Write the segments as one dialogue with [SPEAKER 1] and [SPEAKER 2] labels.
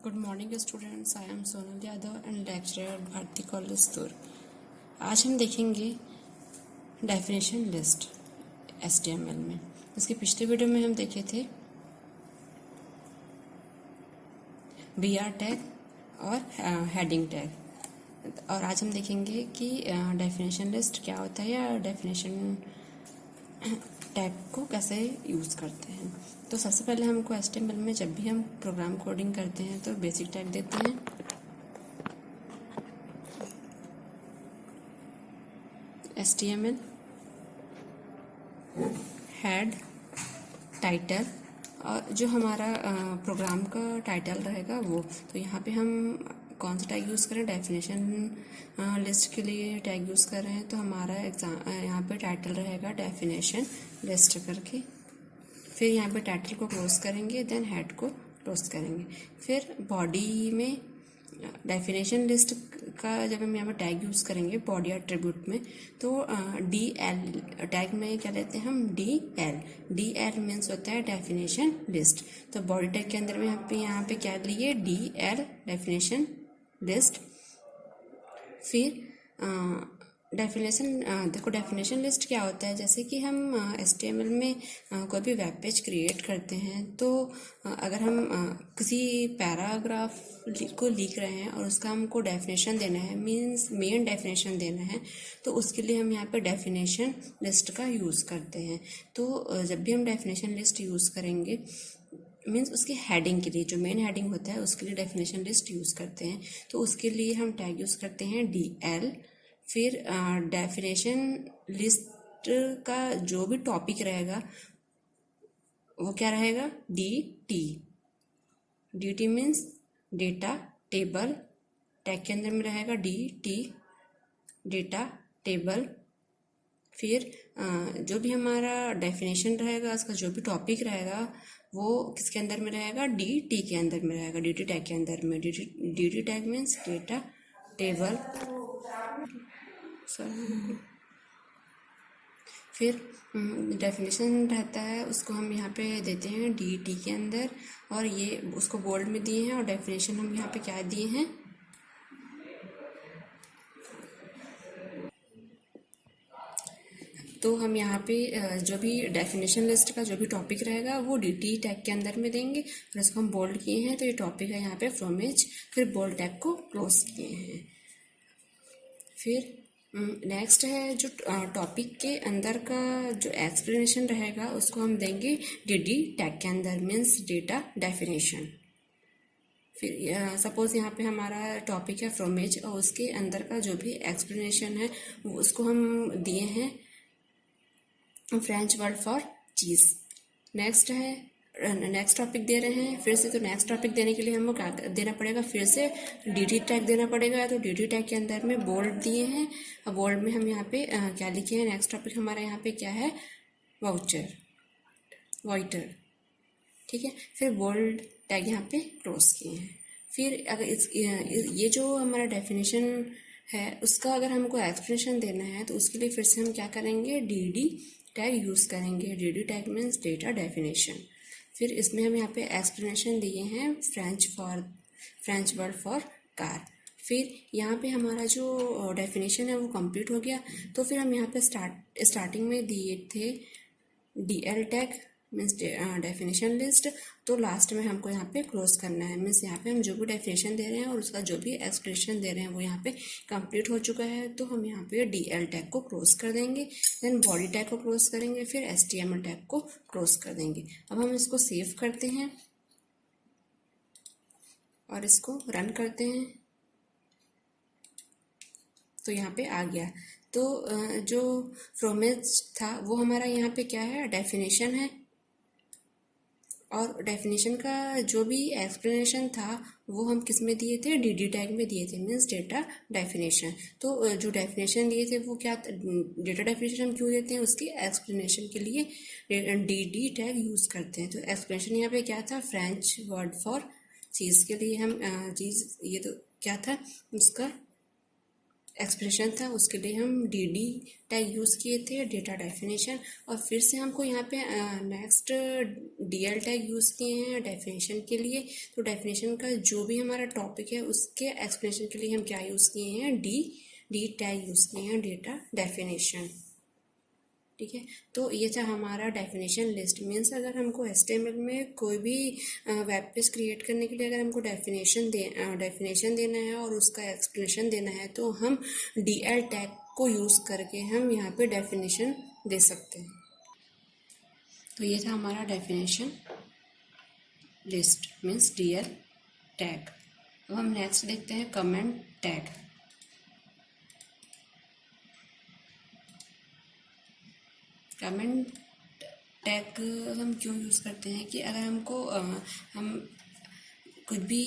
[SPEAKER 1] Good morning students, I am Sonal Yadav and lecturer at Bharti College Durg. आज हम देखेंगे डेफिनेशन लिस्ट HTML में। इसके पिछले वीडियो में हम देखे थे BR टैग और हेडिंग टैग, और आज हम देखेंगे कि डेफिनेशन लिस्ट क्या होता है या डेफिनेशन टैग को कैसे यूज़ करते हैं। तो सबसे पहले हमको HTML में जब भी हम प्रोग्राम कोडिंग करते हैं तो बेसिक टैग देते हैं। HTML हेड, टाइटल, और जो हमारा प्रोग्राम का टाइटल रहेगा वो, तो यहाँ पे हम कौन सा टैग यूज़ करें, डेफिनेशन लिस्ट के लिए टैग यूज़ कर रहे हैं, तो हमारा यहाँ पे टाइटल रहेगा डेफिनेशन लिस्ट करके। फिर यहाँ पे टाइटल को क्लोज करेंगे, देन हेड को क्लोज करेंगे। फिर बॉडी में डेफिनेशन लिस्ट का जब हम यहाँ पे टैग यूज़ करेंगे बॉडी एट्रीब्यूट में, तो DL टैग में क्या लेते हैं हम, DL मीन्स होता है डेफिनेशन लिस्ट। तो बॉडी टैग के अंदर में यहाँ पे क्या लिए, DL डेफिनेशन लिस्ट। फिर डेफिनेशन देखो, डेफिनेशन लिस्ट क्या होता है, जैसे कि हम HTML में कोई भी वेब पेज क्रिएट करते हैं, तो अगर हम किसी पैराग्राफ को लिख रहे हैं और उसका हमको डेफिनेशन देना है, मीन्स मेन डेफिनेशन देना है, तो उसके लिए हम यहाँ पे डेफिनेशन लिस्ट का यूज़ करते हैं। तो जब भी हम डेफिनेशन लिस्ट यूज़ करेंगे, मीन्स उसके हेडिंग के लिए, जो मेन हेडिंग होता है उसके लिए डेफिनेशन लिस्ट यूज़ करते हैं, तो उसके लिए हम टैग यूज़ करते हैं DL। फिर डेफिनेशन लिस्ट का जो भी टॉपिक रहेगा वो क्या रहेगा, DT means data table, tag के अंदर में रहेगा DT डेटा टेबल। फिर जो भी हमारा डेफिनेशन रहेगा, उसका जो भी टॉपिक रहेगा वो किसके अंदर में रहेगा, DT के अंदर में रहेगा, DT टैग के अंदर में। DT tag means data table. फिर डेफिनेशन रहता है, उसको हम यहाँ पे देते हैं DT के अंदर, और ये उसको बोल्ड में दिए हैं, और डेफिनेशन हम यहाँ पे क्या दिए हैं, तो हम यहाँ पे जो भी डेफिनेशन लिस्ट का जो भी टॉपिक रहेगा वो DT टैग के अंदर में देंगे, और इसको हम बोल्ड किए हैं, तो ये टॉपिक है यहाँ पे फ्रॉम एज, फिर बोल्ड टैग को क्लोज किए हैं। फिर नेक्स्ट है जो टॉपिक के अंदर का जो एक्सप्लेनेशन रहेगा उसको हम देंगे DD टैग के अंदर, मीन्स डेटा डेफिनेशन। फिर सपोज यहाँ पे हमारा टॉपिक है फ्रॉम एज, और उसके अंदर का जो भी एक्सप्लेनेशन है वो उसको हम दिए हैं French word for cheese. Next topic दे रहे हैं फिर से, तो नेक्स्ट टॉपिक देने के लिए हमको क्या देना पड़ेगा, फिर से DT टैग देना पड़ेगा। तो DT टैग के अंदर में बोल्ड दिए हैं, और बोल्ड में हम यहाँ पे क्या लिखे हैं, नेक्स्ट टॉपिक हमारा यहाँ पे क्या है, वाइटर, ठीक है। फिर बोल्ड टैग यहाँ पे क्लोज किए हैं। फिर अगर ये जो हमारा डेफिनेशन है उसका अगर हमको एक्सप्लेनेशन देना है, तो उसके लिए फिर से हम क्या करेंगे, DD टैग यूज़ करेंगे। DD tag means data definition. फिर इसमें हम यहाँ पे एक्सप्लेनेशन दिए हैं फ्रेंच वर्ड फॉर कार। फिर यहाँ पे हमारा जो डेफिनेशन है वो कंप्लीट हो गया। तो फिर हम यहाँ पे स्टार्टिंग में दिए थे DL tag means definition list, तो लास्ट में हमको यहाँ पे क्लोज करना है, मीन्स यहाँ पे हम जो भी डेफिनेशन दे रहे हैं और उसका जो भी एक्सप्लेनेशन दे रहे हैं वो यहाँ पे कंप्लीट हो चुका है, तो हम यहाँ पे DL टैग को क्लोज कर देंगे, देन बॉडी टैग को क्लोज करेंगे, फिर HTML टैग को क्लोज कर देंगे। अब हम इसको सेव करते हैं और इसको रन करते हैं, तो यहाँ पे आ गया। तो जो फ्रॉम एज था वो हमारा यहाँ पे क्या है, डेफिनेशन है, और डेफिनेशन का जो भी एक्सप्लेनेशन था वो हम किस में दिए थे, DD टैग में दिए थे, मीन्स डेटा डेफिनेशन। तो जो डेफिनेशन दिए थे वो क्या, डेटा डेफिनेशन हम क्यों देते हैं, उसकी एक्सप्लेनेशन के लिए DD टैग यूज़ करते हैं। तो एक्सप्लेनेशन यहाँ पे क्या था, फ्रेंच वर्ड फॉर चीज़ के लिए हम चीज़, ये तो क्या था उसका एक्सप्रेशन था उसके लिए हम डी टैग यूज़ किए थे, डेटा डेफिनेशन। और फिर से हमको यहाँ पे नेक्स्ट DL टैग यूज़ किए हैं डेफिनेशन के लिए। तो डेफिनेशन का जो भी हमारा टॉपिक है उसके एक्सप्लेनेशन के लिए हम क्या यूज़ किए हैं, डी टैग यूज़ किए हैं, डेटा डेफिनेशन। ठीक है, तो ये था हमारा डेफिनेशन लिस्ट। मीन्स अगर हमको HTML में कोई भी वेब पेज क्रिएट करने के लिए अगर हमको डेफिनेशन देना है और उसका एक्सप्लेनेशन देना है तो हम DL टैग को यूज़ करके हम यहाँ पे डेफिनेशन दे सकते हैं। तो ये था हमारा definition list means DL tag. अब हम नेक्स्ट देखते हैं कमेंट टैग। कमेंट टैग हम क्यों यूज़ करते हैं कि अगर हमको हम कुछ भी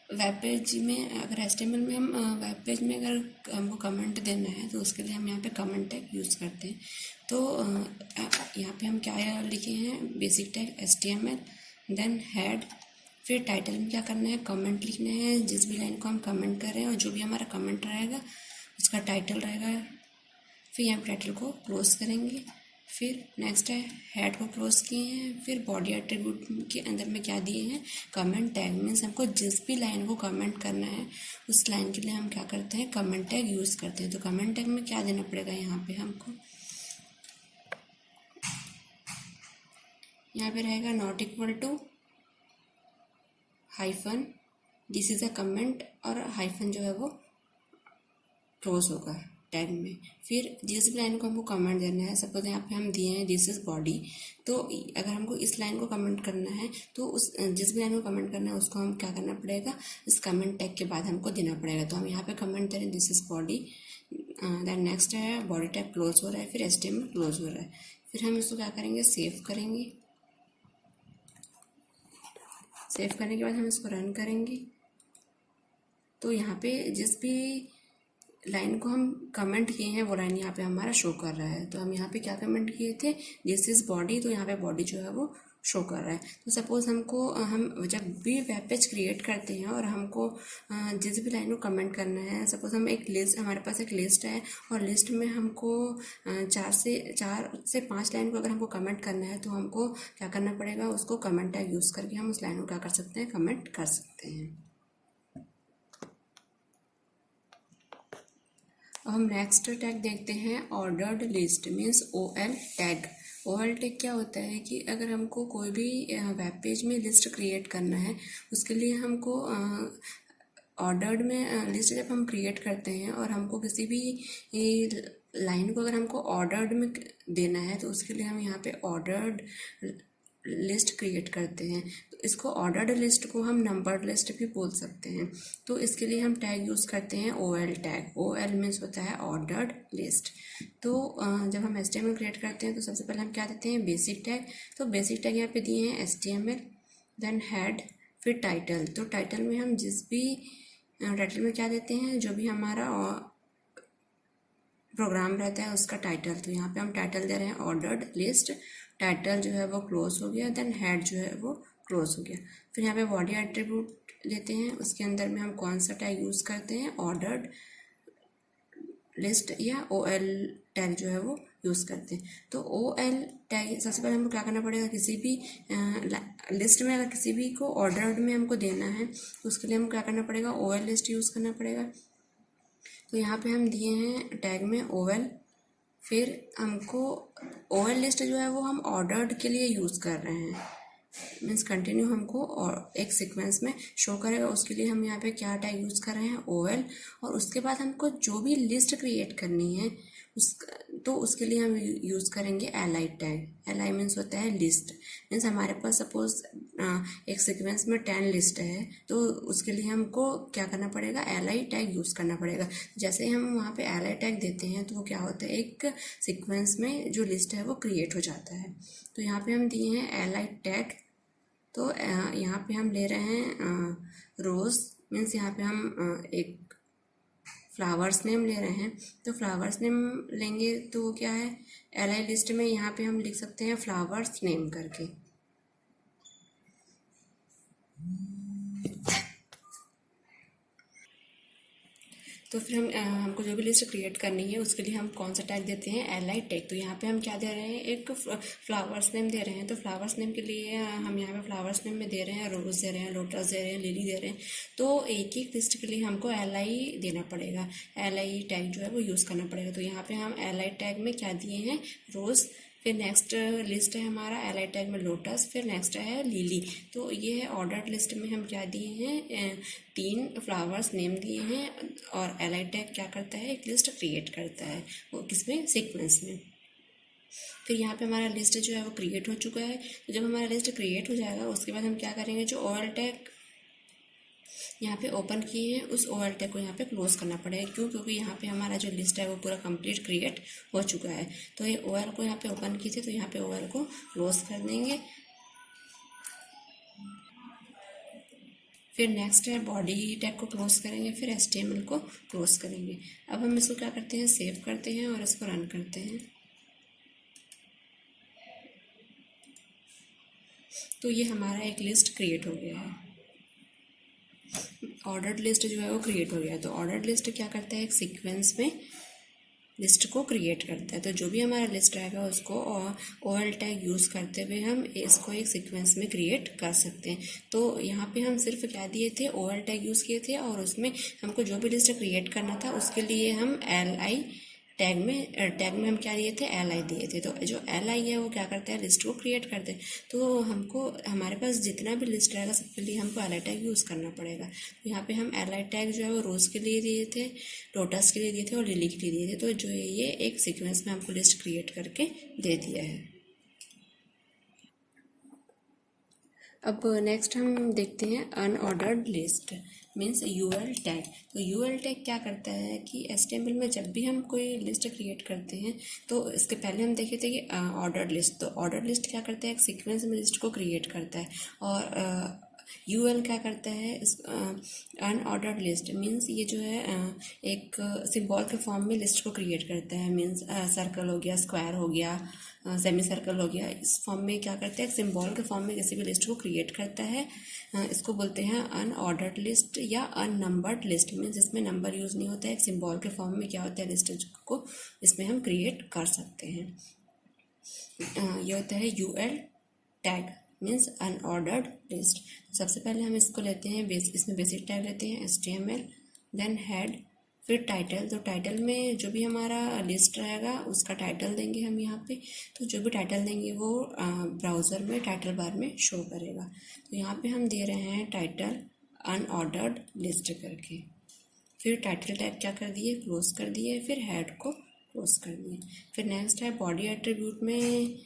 [SPEAKER 1] वेब पेज में अगर HTML में हम वेब पेज में अगर हमको कमेंट देना है तो उसके लिए हम यहाँ पे कमेंट टैग यूज़ करते हैं। तो यहाँ पे हम क्या लिखे हैं, basic tag HTML, then head, फिर टाइटल में क्या करना है, कमेंट लिखना है। जिस भी लाइन को हम कमेंट कर रहे हैं और जो भी हमारा कमेंट रहेगा उसका टाइटल रहेगा। फिर यहाँ टाइटल को क्लोज करेंगे। फिर नेक्स्ट है हेड को क्लोज किए हैं। फिर बॉडी एट्रीब्यूट के अंदर में क्या दिए हैं, कमेंट टैग। मीन्स हमको जिस भी लाइन को कमेंट करना है उस लाइन के लिए हम क्या करते हैं, कमेंट टैग यूज़ करते हैं। तो कमेंट टैग में क्या देना पड़ेगा, यहाँ पे हमको यहाँ पे रहेगा not equal to hyphen, this is a comment, और हाइफन जो है वो क्लोज होगा टैग में। फिर जिस भी लाइन को हमको कमेंट देना है, सपोज यहाँ पे हम दिए हैं दिस इज बॉडी, तो अगर हमको इस लाइन को कमेंट करना है तो उस जिस भी लाइन को कमेंट करना है उसको हम क्या करना पड़ेगा, इस कमेंट टैग के बाद हमको देना पड़ेगा। तो हम यहाँ पे कमेंट दे रहे हैं this is body, then next है बॉडी टैग क्लोज हो रहा है, फिर HTML क्लोज हो रहा है। फिर हम इसको क्या करेंगे, सेव करेंगे। सेव करने के बाद हम इसको रन करेंगे। तो यहाँ पे जिस भी लाइन को हम कमेंट किए हैं वो लाइन यहाँ पे हमारा शो कर रहा है। तो हम यहाँ पे क्या कमेंट किए थे, दिस इज बॉडी, तो यहाँ पे बॉडी जो है वो शो कर रहा है। तो सपोज हमको हम जब भी वेब पेज क्रिएट करते हैं और हमको जिस भी लाइन को कमेंट करना है, सपोज हम एक लिस्ट, हमारे पास एक लिस्ट है और लिस्ट में हमको 4 से 5 लाइन को अगर हमको कमेंट करना है तो हमको क्या करना पड़ेगा, उसको कमेंट टैग यूज़ करके हम उस लाइन को क्या कर सकते हैं, कमेंट कर सकते हैं। अब हम नेक्स्ट टैग देखते हैं ordered list means OL tag. OL tag क्या होता है कि अगर हमको कोई भी वेब पेज में लिस्ट क्रिएट करना है उसके लिए हमको ऑर्डर्ड में लिस्ट जब हम क्रिएट करते हैं और हमको किसी भी लाइन को अगर हमको ऑर्डर्ड में देना है तो उसके लिए हम यहाँ पे ऑर्डर्ड लिस्ट क्रिएट करते हैं। तो इसको ऑर्डर्ड लिस्ट को हम नंबर्ड लिस्ट भी बोल सकते हैं। तो इसके लिए हम टैग यूज़ करते हैं OL टैग। OL मीन्स होता है ऑर्डर्ड लिस्ट। तो जब हम HTML क्रिएट करते हैं तो सबसे पहले हम क्या देते हैं, बेसिक टैग। तो बेसिक टैग यहाँ पे दिए हैं HTML, देन हेड, फिर टाइटल। तो टाइटल में हम जिस भी टाइटल में क्या देते हैं, जो भी हमारा प्रोग्राम रहता है उसका टाइटल। तो यहाँ पे हम टाइटल दे रहे हैं ऑर्डर्ड लिस्ट, टाइटल जो है वो क्लोज हो गया, देन हेड जो है वो क्लोज हो गया। फिर यहाँ पे बॉडी एट्रीब्यूट लेते हैं, उसके अंदर में हम कौन सा टैग यूज़ करते हैं, ऑर्डर्ड लिस्ट या OL टैग जो है वो यूज़ करते हैं। तो OL टैग सबसे पहले हमको क्या करना पड़ेगा, किसी भी लिस्ट में अगर किसी भी को ऑर्डर्ड में हमको देना है तो उसके लिए हमको क्या करना पड़ेगा, OL लिस्ट यूज़ करना पड़ेगा। तो यहाँ पे हम दिए हैं टैग में OL, फिर हमको OL लिस्ट जो है वो हम ऑर्डर्ड के लिए यूज़ कर रहे हैं, मीन्स कंटिन्यू हमको और एक सीक्वेंस में शो करेगा। उसके लिए हम यहाँ पे क्या टैग यूज़ कर रहे हैं, OL। और उसके बाद हमको जो भी लिस्ट क्रिएट करनी है तो उसके लिए हम यूज़ करेंगे LI टैग। LI मीन्स होता है लिस्ट, मीन्स हमारे पास सपोज एक सीक्वेंस में 10 लिस्ट है तो उसके लिए हमको क्या करना पड़ेगा, LI टैग यूज़ करना पड़ेगा। जैसे ही हम वहाँ पे LI टैग देते हैं तो वो क्या होता है, एक सीक्वेंस में जो लिस्ट है वो क्रिएट हो जाता है। तो यहाँ पे हम दिए हैं LI टैग। तो यहाँ पे हम ले रहे हैं रोज़, मीन्स यहाँ पे हम एक फ्लावर्स नेम ले रहे हैं। तो फ्लावर्स नेम लेंगे तो वो क्या है, LI लिस्ट में यहाँ पे हम लिख सकते हैं फ्लावर्स नेम करके। तो फिर हमको जो भी लिस्ट क्रिएट करनी है उसके लिए हम कौन सा टैग देते हैं, एलआई टैग। तो यहाँ पे हम क्या दे रहे हैं, एक फ्लावर्स नेम दे रहे हैं। तो फ्लावर्स नेम के लिए हम यहाँ पे फ्लावर्स नेम में दे रहे हैं रोज दे रहे हैं, लोटस दे रहे हैं, लिली दे रहे हैं। तो एक एक लिस्ट के लिए हमको एलआई देना पड़ेगा, एलआई टैग जो है वो यूज़ करना पड़ेगा। तो यहाँ पे हम एलआई टैग में क्या दिए हैं, रोज़। फिर नेक्स्ट लिस्ट है हमारा एलआई टैग में लोटस, फिर नेक्स्ट है लिली। तो ये है ऑर्डर्ड लिस्ट में हम क्या दिए हैं, 3 फ्लावर्स नेम दिए हैं। और एलआई टैग क्या करता है, एक लिस्ट क्रिएट करता है, वो किसमें, सीक्वेंस में। फिर यहाँ पे हमारा लिस्ट जो है वो क्रिएट हो चुका है। तो जब हमारा लिस्ट क्रिएट हो जाएगा उसके बाद हम क्या करेंगे, जो ओएल टैग यहाँ पे ओपन किए हैं उस ओएल टैग को यहाँ पे क्लोज करना पड़ेगा। क्यों, क्योंकि यहाँ पे हमारा जो लिस्ट है वो पूरा कंप्लीट क्रिएट हो चुका है। तो ये ओएल को यहाँ पे ओपन किए थे, तो यहाँ पे ओएल को क्लोज कर देंगे। फिर नेक्स्ट है बॉडी टैग को क्लोज करेंगे, फिर HTML को क्लोज करेंगे। अब हम इसको क्या करते हैं, सेव करते हैं और इसको रन करते हैं। तो ये हमारा एक लिस्ट क्रिएट हो गया है, ऑर्डर्ड लिस्ट जो है वो क्रिएट हो गया है। तो ऑर्डर्ड लिस्ट क्या करता है, एक सीक्वेंस में लिस्ट को क्रिएट करता है। तो जो भी हमारा लिस्ट रहेगा उसको ओएल टैग यूज़ करते हुए हम इसको एक सीक्वेंस में क्रिएट कर सकते हैं। तो यहाँ पे हम सिर्फ क्या दिए थे, ओएल टैग यूज़ किए थे और उसमें हमको जो भी लिस्ट क्रिएट करना था उसके लिए हम एलआई टैग में हम क्या दिए थे, एलआई दिए थे। तो जो एलआई है वो क्या करता है, लिस्ट को क्रिएट करते हैं। तो हमको हमारे पास जितना भी लिस्ट रहेगा सबके लिए हमको एलआई टैग यूज़ करना पड़ेगा। तो यहाँ पे हम एलआई टैग जो है वो रोज़ के लिए दिए थे, लोटस के लिए दिए थे और लिली के लिए दिए थे। तो जो है ये एक सीक्वेंस में हमको लिस्ट क्रिएट करके दे दिया है। अब नेक्स्ट हम देखते हैं unordered list means UL tag. तो यूएल टैग क्या करता है कि HTML में जब भी हम कोई लिस्ट क्रिएट करते हैं, तो इसके पहले हम देखे थे कि ऑर्डर्ड लिस्ट। तो ऑर्डर्ड लिस्ट क्या करता है, एक सीक्वेंस में लिस्ट को क्रिएट करता है। और यूएल क्या करता है, अनऑर्डर्ड लिस्ट मीन्स ये जो है एक सिंबल के फॉर्म में लिस्ट को क्रिएट करता है। मीन्स सर्कल हो गया, स्क्वायर हो गया, सेमी सर्कल हो गया, इस फॉर्म में क्या करता है, एक सिंबल के फॉर्म में किसी भी लिस्ट को क्रिएट करता है। इसको बोलते हैं अनऑर्डर्ड लिस्ट या अननंबर्ड लिस्ट। मीन्स इसमें नंबर यूज़ नहीं होता है, एक सिंबल के फॉर्म में क्या होता है, लिस्ट को इसमें हम क्रिएट कर सकते हैं। ये होता है UL tag means unordered list. सबसे पहले हम इसको लेते हैं इसमें बेसिक टैग लेते हैं HTML, देन हेड, फिर टाइटल। तो टाइटल में जो भी हमारा लिस्ट रहेगा उसका टाइटल देंगे हम यहाँ पे। तो जो भी टाइटल देंगे वो ब्राउज़र में टाइटल बार में शो करेगा। तो यहाँ पे हम दे रहे हैं टाइटल अनऑर्डर्ड लिस्ट करके। फिर टाइटल टैग क्या कर दिए, क्लोज कर दिए, फिर हेड को क्लोज कर दिए। फिर नेक्स्ट है बॉडी एट्रीब्यूट में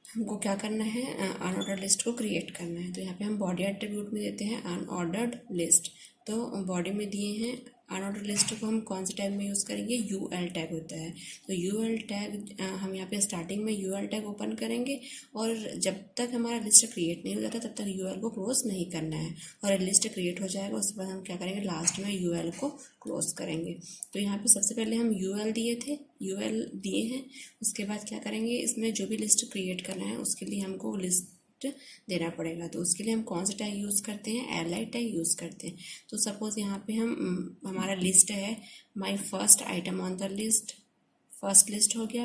[SPEAKER 1] हमको क्या करना है, अनऑर्डर्ड लिस्ट को क्रिएट करना है। तो यहाँ पे हम बॉडी एट्रीब्यूट में देते हैं अनऑर्डर्ड लिस्ट। तो बॉडी में दिए हैं अनऑर्डर्ड लिस्ट को हम कौन से टैग में यूज़ करेंगे, यूएल टैग होता है। तो यूएल टैग हम यहाँ पे स्टार्टिंग में यूएल टैग ओपन करेंगे और जब तक हमारा लिस्ट क्रिएट नहीं हो जाता तब तक यूएल को क्लोज नहीं करना है। और लिस्ट क्रिएट हो जाएगा उसके बाद हम क्या करेंगे, लास्ट में यूएल को क्लोज करेंगे। तो यहाँ पे सबसे पहले हम यूएल दिए थे, यूएल दिए हैं। उसके बाद क्या करेंगे, इसमें जो भी लिस्ट क्रिएट करना है उसके लिए हमको लिस्ट देना पड़ेगा। तो उसके लिए हम कौन सा टैग यूज़ करते हैं, एलआई टैग यूज़ करते हैं। तो सपोज यहाँ पे हमारा लिस्ट है my first item on the list, first list हो गया।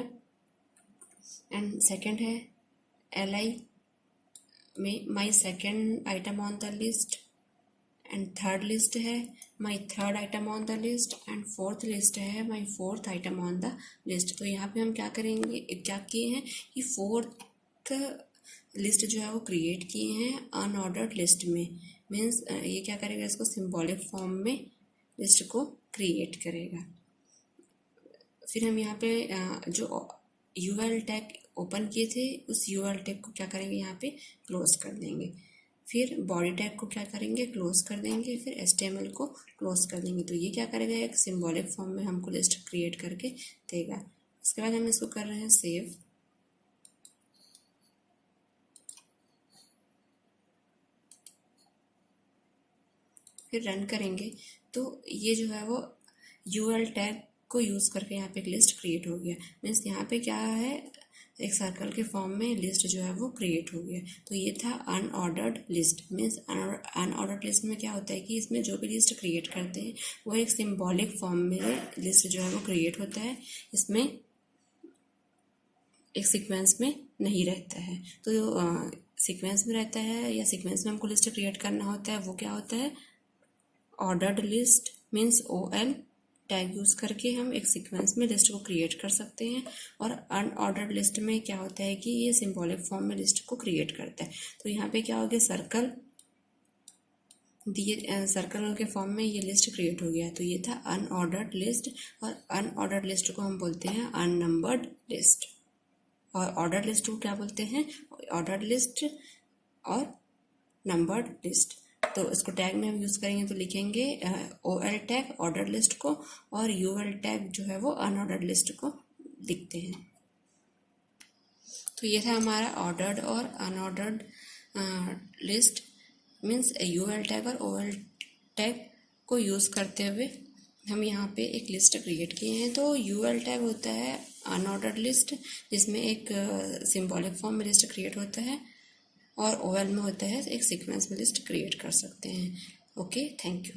[SPEAKER 1] एंड सेकंड है एलआई में my second item on the list. And third list है my third item on the list. And fourth list है my fourth item on the list. तो यहाँ पे हम क्या करेंगे, क्या किए हैं कि फोर्थ लिस्ट जो है वो क्रिएट किए हैं अनऑर्डर्ड लिस्ट में। मीन्स ये क्या करेगा, इसको सिंबॉलिक फॉर्म में लिस्ट को क्रिएट करेगा। फिर हम यहाँ पे जो यूएल टैग ओपन किए थे उस यूएल टैग को क्या करेंगे, यहाँ पे क्लोज कर देंगे। फिर बॉडी टैग को क्या करेंगे, क्लोज कर देंगे। फिर HTML को क्लोज कर देंगे। तो ये क्या करेगा, एक सिंबॉलिक फॉर्म में हमको लिस्ट क्रिएट करके देगा। इसके बाद हम इसको कर रहे हैं सेव। फिर रन करेंगे तो ये जो है वो यूएल टैग को यूज़ करके यहाँ पे एक लिस्ट क्रिएट हो गया। मीन्स यहाँ पे क्या है, एक सर्कल के फॉर्म में लिस्ट जो है वो क्रिएट हो गया। तो ये था unordered list. Means unordered list में क्या होता है कि इसमें जो भी लिस्ट क्रिएट करते हैं वो एक सिंबॉलिक फॉर्म में लिस्ट जो है वो क्रिएट होता है, इसमें एक सीक्वेंस में नहीं रहता है। तो जो सीक्वेंस में रहता है या सीक्वेंस में हमको लिस्ट क्रिएट करना होता है वो क्या होता है, ordered list. Means OL tag use करके हम एक सीक्वेंस में लिस्ट को क्रिएट कर सकते हैं। और अनऑर्डर्ड लिस्ट में क्या होता है कि ये सिंबॉलिक फॉर्म में लिस्ट को क्रिएट करता है। तो यहाँ पे क्या हो गया, सर्कल दिए, सर्कल के फॉर्म में ये लिस्ट क्रिएट हो गया। तो ये था अनऑर्डर्ड लिस्ट। और अनऑर्डर्ड लिस्ट को हम बोलते हैं अननंबर्ड लिस्ट। और ऑर्डर्ड लिस्ट को क्या बोलते हैं, ऑर्डर्ड लिस्ट और नंबर्ड लिस्ट। तो इसको टैग में हम यूज़ करेंगे तो लिखेंगे OL टैग ऑर्डर्ड लिस्ट को, और UL टैग जो है वो अनऑर्डर्ड लिस्ट को लिखते हैं। तो ये था हमारा ऑर्डर्ड और unordered list. Means UL tag और OL टैग को यूज़ करते हुए हम यहाँ पे एक लिस्ट क्रिएट किए हैं। तो UL टैग होता है अनऑर्डर्ड लिस्ट, जिसमें एक सिंबॉलिक फॉर्म में लिस्ट क्रिएट होता है, और OL में होता है एक सीक्वेंस में लिस्ट क्रिएट कर सकते हैं। Okay, thank you.